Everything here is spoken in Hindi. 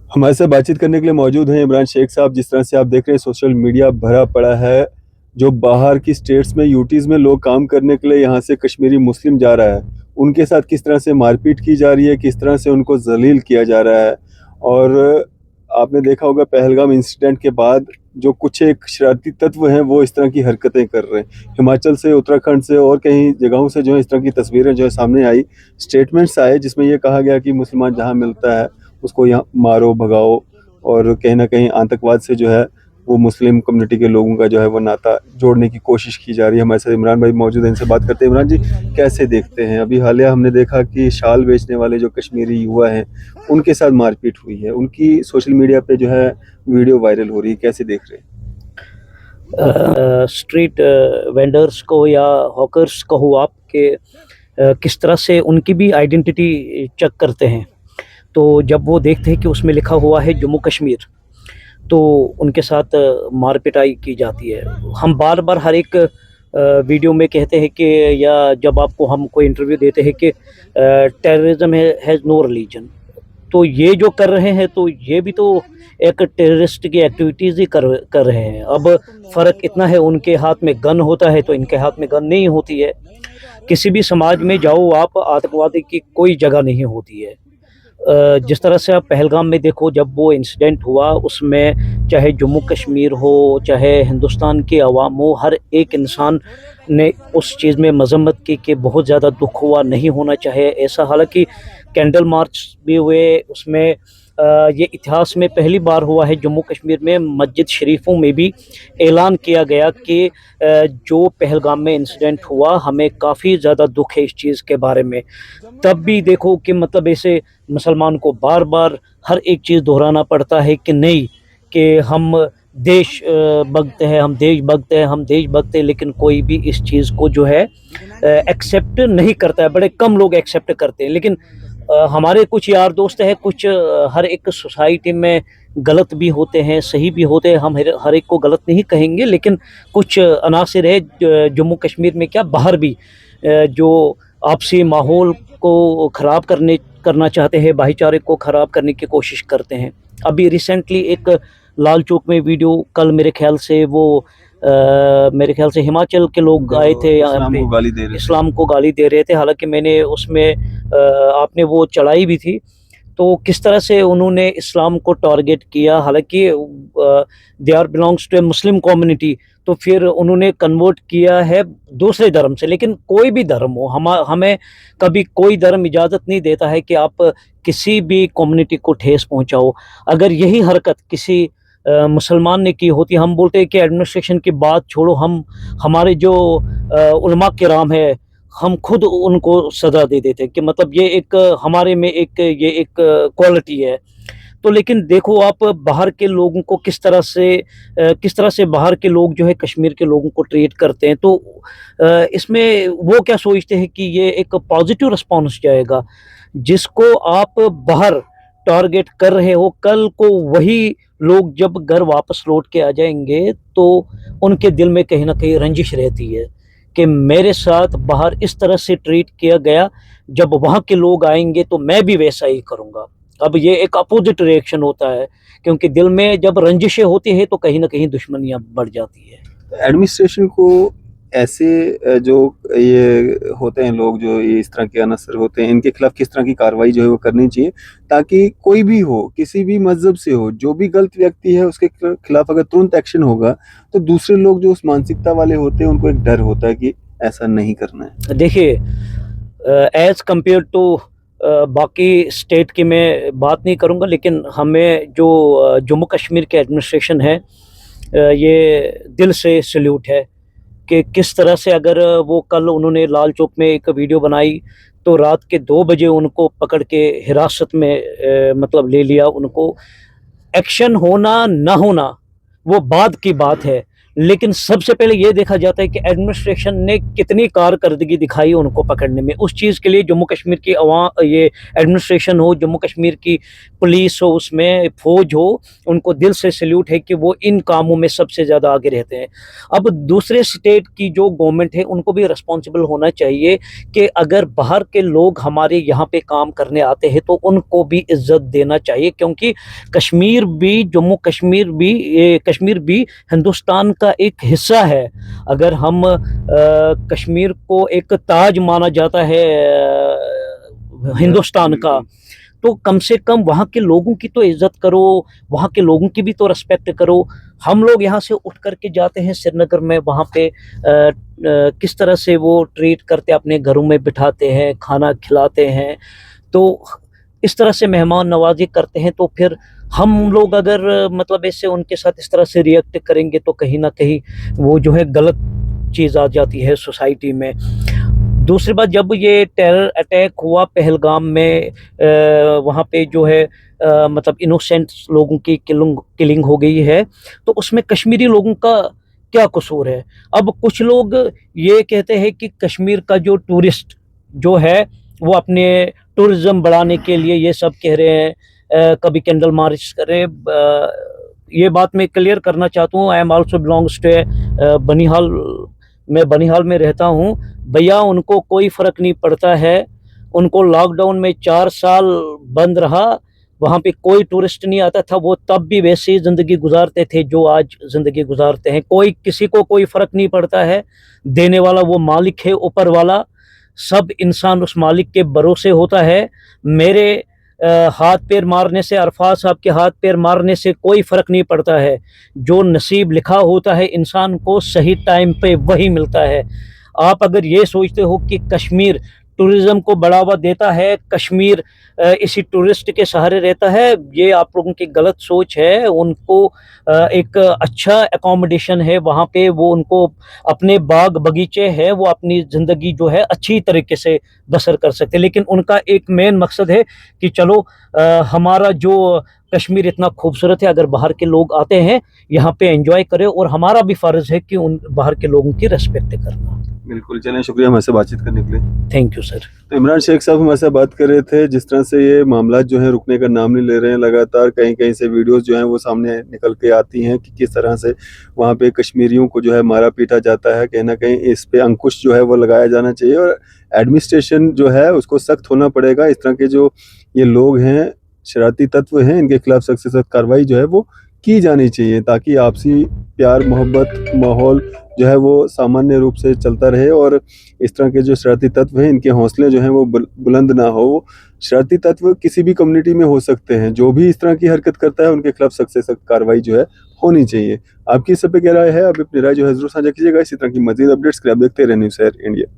हमारे साथ बातचीत करने के लिए मौजूद हैं इमरान शेख साहब। जिस तरह से आप देख रहे हैं सोशल मीडिया भरा पड़ा है, जो बाहर की स्टेट्स में यूटीज़ में लोग काम करने के लिए यहाँ से कश्मीरी मुस्लिम जा रहा है, उनके साथ किस तरह से मारपीट की जा रही है, किस तरह से उनको ज़लील किया जा रहा है। और आपने देखा होगा पहलगाम इंसिडेंट के बाद जो कुछ एक शरारती तत्व हैं वो इस तरह की हरकतें कर रहे हैं। हिमाचल से, उत्तराखंड से और कई जगहों से जो है इस तरह की तस्वीरें जो है सामने आई, स्टेटमेंट्स आए जिसमें ये कहा गया कि मुसलमान जहाँ मिलता है उसको यहाँ मारो भगाओ, और कहीं ना कहीं आतंकवाद से जो है वो मुस्लिम कम्युनिटी के लोगों का जो है वो नाता जोड़ने की कोशिश की जा रही है। हमारे साथ इमरान भाई मौजूद हैं, इनसे बात करते हैं। इमरान जी, कैसे देखते हैं अभी हालिया हमने देखा कि शाल बेचने वाले जो कश्मीरी युवा हैं उनके साथ मारपीट हुई है, उनकी सोशल मीडिया पे जो है वीडियो वायरल हो रही है, कैसे देख रहे हैं? स्ट्रीट वेंडर्स को या हॉकर्स कहो आप कि किस तरह से उनकी भी आइडेंटिटी चेक करते हैं। तो जब वो देखते हैं कि उसमें लिखा हुआ है जम्मू कश्मीर, तो उनके साथ मार पिटाई की जाती है। हम बार बार हर एक वीडियो में कहते हैं कि, या जब आपको हम कोई इंटरव्यू देते हैं कि टेररिज्म हैज़ नो रिलीजन। तो ये जो कर रहे हैं तो ये भी तो एक टेररिस्ट की एक्टिविटीज़ ही कर रहे हैं। अब फ़र्क इतना है, उनके हाथ में गन होता है तो इनके हाथ में गन नहीं होती है। किसी भी समाज में जाओ आप, आतंकवादी की कोई जगह नहीं होती है। जिस तरह से आप पहलगाम में देखो, जब वो इंसिडेंट हुआ उसमें चाहे जम्मू कश्मीर हो, चाहे हिंदुस्तान की आवाम हो, हर एक इंसान ने उस चीज़ में मजम्मत की कि बहुत ज़्यादा दुख हुआ, नहीं होना चाहिए ऐसा। हालांकि कैंडल मार्च भी हुए उसमें। ये इतिहास में पहली बार हुआ है जम्मू कश्मीर में, मस्जिद शरीफों में भी ऐलान किया गया कि जो पहलगाम में इंसिडेंट हुआ, हमें काफ़ी ज़्यादा दुख है इस चीज़ के बारे में। तब भी देखो कि मतलब ऐसे मुसलमान को बार बार हर एक चीज़ दोहराना पड़ता है कि नहीं, कि हम देश भक्त हैं, हम देश भक्त हैं, हम देश भक्त हैं, लेकिन कोई भी इस चीज़ को जो है एक्सेप्ट नहीं करता है। बड़े कम लोग एक्सेप्ट करते हैं। लेकिन हमारे कुछ यार दोस्त हैं, कुछ हर एक सोसाइटी में गलत भी होते हैं, सही भी होते हैं। हम हर एक को गलत नहीं कहेंगे, लेकिन कुछ अनासिर है जम्मू कश्मीर में क्या बाहर भी, जो आपसी माहौल को करना चाहते हैं, भाईचारे को ख़राब करने की कोशिश करते हैं। अभी रिसेंटली एक लाल चौक में वीडियो, कल मेरे ख्याल से हिमाचल के लोग आए थे यहाँ इस्लाम पे, को गाली दे रहे थे। इस्लाम को गाली दे रहे थे। हालांकि मैंने उसमें आपने वो चढ़ाई भी थी, तो किस तरह से उन्होंने इस्लाम को टारगेट किया। हालांकि they are belongs to a Muslim community, तो फिर उन्होंने कन्वर्ट किया है दूसरे धर्म से। लेकिन कोई भी धर्म हो, हमें कभी कोई धर्म इजाज़त नहीं देता है कि आप किसी भी कम्युनिटी को ठेस पहुंचाओ। अगर यही हरकत किसी मुसलमान ने की होती, हम बोलते हैं कि एडमिनिस्ट्रेशन की बात छोड़ो, हम हमारे जो उलमा किराम है, हम खुद उनको सज़ा दे देते कि मतलब ये एक हमारे में एक ये एक क्वालिटी है। तो लेकिन देखो आप बाहर के लोगों को किस तरह से बाहर के लोग जो है कश्मीर के लोगों को ट्रीट करते हैं। तो इसमें वो क्या सोचते हैं कि ये एक पॉजिटिव रिस्पॉन्स जाएगा। जिसको आप बाहर टारगेट कर रहे हो, कल को वही लोग जब घर वापस लौट के आ जाएंगे तो उनके दिल में कहीं ना कहीं रंजिश रहती है कि मेरे साथ बाहर इस तरह से ट्रीट किया गया, जब वहाँ के लोग आएंगे तो मैं भी वैसा ही करूँगा। अब ये एक अपोजिट रिएक्शन होता है, क्योंकि दिल में जब रंजिशें होती है तो कहीं ना कहीं दुश्मनियाँ बढ़ जाती है। एडमिनिस्ट्रेशन को ऐसे जो ये होते हैं लोग, जो ये इस तरह के अनसर होते हैं, इनके खिलाफ किस तरह की कार्रवाई जो है वो करनी चाहिए, ताकि कोई भी हो, किसी भी मजहब से हो, जो भी गलत व्यक्ति है उसके खिलाफ अगर तुरंत एक्शन होगा तो दूसरे लोग जो उस मानसिकता वाले होते हैं उनको एक डर होता है कि ऐसा नहीं करना है। देखिए, एज कंपेयर टू बाकी स्टेट की मैं बात नहीं करूंगा, लेकिन हमें जो जम्मू कश्मीर के एडमिनिस्ट्रेशन है, ये दिल से सल्यूट है कि किस तरह से, अगर वो कल उन्होंने लाल चौक में एक वीडियो बनाई तो रात के 2 बजे उनको पकड़ के हिरासत में मतलब ले लिया। उनको एक्शन होना ना होना वो बाद की बात है, लेकिन सबसे पहले ये देखा जाता है कि एडमिनिस्ट्रेशन ने कितनी कारकर्दगी दिखाई उनको पकड़ने में। उस चीज़ के लिए जम्मू कश्मीर की ये एडमिनिस्ट्रेशन हो, जम्मू कश्मीर की पुलिस हो, उसमें फ़ौज हो, उनको दिल से सैल्यूट है कि वो इन कामों में सबसे ज़्यादा आगे रहते हैं। अब दूसरे स्टेट की जो गवर्नमेंट है उनको भी रिस्पॉन्सिबल होना चाहिए कि अगर बाहर के लोग हमारे यहाँ पे काम करने आते हैं तो उनको भी इज्जत देना चाहिए, क्योंकि कश्मीर भी, जम्मू कश्मीर भी हिंदुस्तान का एक हिस्सा है। अगर हम कश्मीर को एक ताज माना जाता है हिंदुस्तान का, तो कम से कम वहाँ के लोगों की तो इज्जत करो, वहाँ के लोगों की भी तो रिस्पेक्ट करो। हम लोग यहाँ से उठ करके जाते हैं श्रीनगर में, वहाँ पे किस तरह से वो ट्रीट करते, अपने घरों में बिठाते हैं, खाना खिलाते हैं, तो इस तरह से मेहमान नवाजी करते हैं। तो फिर हम लोग अगर मतलब ऐसे उनके साथ इस तरह से रिएक्ट करेंगे तो कहीं ना कहीं वो जो है गलत चीज़ आ जाती है सोसाइटी में। दूसरी बात, जब ये टेरर अटैक हुआ पहलगाम में, वहाँ पे जो है मतलब इनोसेंट लोगों की किलिंग हो गई है, तो उसमें कश्मीरी लोगों का क्या कसूर है? अब कुछ लोग ये कहते हैं कि कश्मीर का जो टूरिस्ट जो है वो अपने टूरिज्म बढ़ाने के लिए ये सब कह रहे हैं, कभी कैंडल मार्च करें। ये बात मैं क्लियर करना चाहता हूँ, I am also belongs to Banihal. मैं बनिहाल में रहता हूँ भैया, उनको कोई फ़र्क नहीं पड़ता है। उनको लॉकडाउन में 4 साल बंद रहा, वहाँ पे कोई टूरिस्ट नहीं आता था, वो तब भी वैसे ही ज़िंदगी गुजारते थे जो आज ज़िंदगी गुजारते हैं। कोई किसी को कोई फ़र्क नहीं पड़ता है। देने वाला वो मालिक है, ऊपर वाला। सब इंसान उस मालिक के भरोसे होता है। मेरे हाथ पैर मारने से, अरफात साहब के हाथ पैर मारने से कोई फ़र्क नहीं पड़ता है। जो नसीब लिखा होता है इंसान को सही टाइम पे वही मिलता है। आप अगर ये सोचते हो कि कश्मीर टूरिज़्म को बढ़ावा देता है, कश्मीर इसी टूरिस्ट के सहारे रहता है, ये आप लोगों की गलत सोच है। उनको एक अच्छा एकोमोडेशन है वहाँ पे, वो उनको अपने बाग बगीचे हैं, वो अपनी ज़िंदगी जो है अच्छी तरीके से बसर कर सकते हैं। लेकिन उनका एक मेन मकसद है कि चलो हमारा जो कश्मीर इतना खूबसूरत है, अगर बाहर के लोग आते हैं यहाँ पे एंजॉय करें, और हमारा भी फ़र्ज़ है कि उन बाहर के लोगों की रिस्पेक्ट करना। बिल्कुल, चलें, शुक्रिया हमारे से बातचीत करने के लिए। Thank you sir. तो इमरान शेख साहब हमारे साथ बात कर रहे थे, जिस तरह से ये मामला जो है रुकने का नाम नहीं ले रहे हैं। लगातार कहीं कहीं से वीडियोस जो हैं वो सामने निकल के आती हैं कि किस तरह से वहाँ पे कश्मीरियों को जो है मारा पीटा जाता है। कहीं ना कहीं इस पे अंकुश जो है वो लगाया जाना चाहिए, और एडमिनिस्ट्रेशन जो है उसको सख्त होना पड़ेगा। इस तरह के जो ये लोग हैं, शरारती तत्व हैं, इनके खिलाफ सख्त से सख्त कार्रवाई जो है वो की जानी चाहिए, ताकि आपसी प्यार मोहब्बत माहौल जो है वो सामान्य रूप से चलता रहे, और इस तरह के जो शरारती तत्व हैं इनके हौसले जो हैं वो बुलंद ना हो। शरारती तत्व किसी भी कम्युनिटी में हो सकते हैं, जो भी इस तरह की हरकत करता है उनके खिलाफ सख्त से सख्त कार्रवाई जो है होनी चाहिए। आपकी इस पे क्या राय है? आप अपनी राय जो है जरूर साझा कीजिएगा। इसी तरह की मजीद अपडेट्स के लिए आप देखते रहें न्यूज़ शहर इंडिया।